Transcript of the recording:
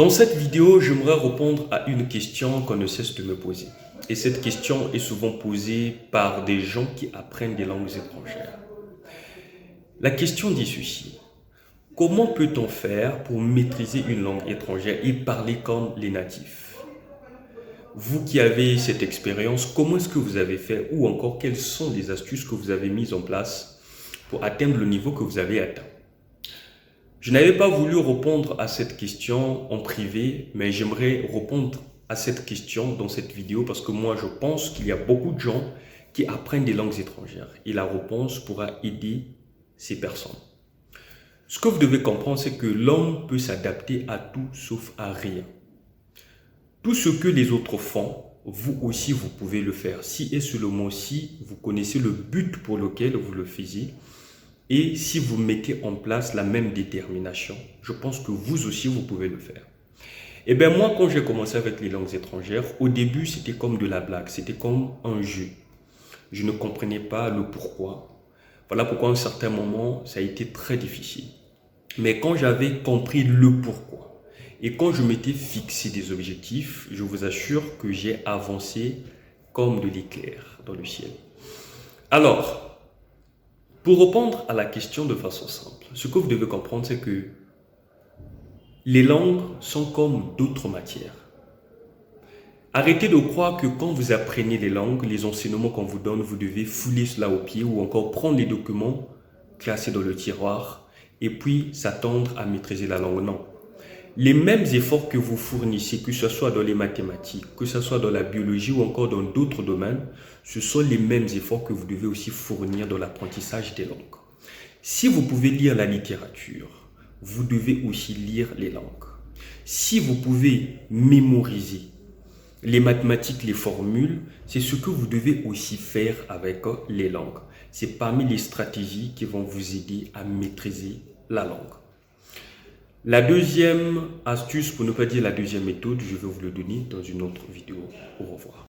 Dans cette vidéo, j'aimerais répondre à une question qu'on ne cesse de me poser. Et cette question est souvent posée par des gens qui apprennent des langues étrangères. La question dit ceci: comment peut-on faire pour maîtriser une langue étrangère et parler comme les natifs? Vous qui avez cette expérience, comment est-ce que vous avez fait, ou encore quelles sont les astuces que vous avez mises en place pour atteindre le niveau que vous avez atteint? Je n'avais pas voulu répondre à cette question en privé, mais j'aimerais répondre à cette question dans cette vidéo parce que moi, je pense qu'il y a beaucoup de gens qui apprennent des langues étrangères et la réponse pourra aider ces personnes. Ce que vous devez comprendre, c'est que l'homme peut s'adapter à tout sauf à rien. Tout ce que les autres font, vous aussi, vous pouvez le faire. Si et seulement si vous connaissez le but pour lequel vous le faisiez, et si vous mettez en place la même détermination, je pense que vous aussi, vous pouvez le faire. Et bien moi, quand j'ai commencé avec les langues étrangères, au début, c'était comme de la blague, c'était comme un jeu. Je ne comprenais pas le pourquoi. Voilà pourquoi à un certain moment, ça a été très difficile. Mais quand j'avais compris le pourquoi, et quand je m'étais fixé des objectifs, je vous assure que j'ai avancé comme de l'éclair dans le ciel. Alors, pour répondre à la question de façon simple, ce que vous devez comprendre, c'est que les langues sont comme d'autres matières. Arrêtez de croire que quand vous apprenez les langues, les enseignements qu'on vous donne, vous devez fouler cela au pied ou encore prendre les documents classés dans le tiroir et puis s'attendre à maîtriser la langue. Non. Les mêmes efforts que vous fournissez, que ce soit dans les mathématiques, que ce soit dans la biologie ou encore dans d'autres domaines, ce sont les mêmes efforts que vous devez aussi fournir dans l'apprentissage des langues. Si vous pouvez lire la littérature, vous devez aussi lire les langues. Si vous pouvez mémoriser les mathématiques, les formules, c'est ce que vous devez aussi faire avec les langues. C'est parmi les stratégies qui vont vous aider à maîtriser la langue. La deuxième astuce, pour ne pas dire la deuxième méthode, je vais vous le donner dans une autre vidéo. Au revoir.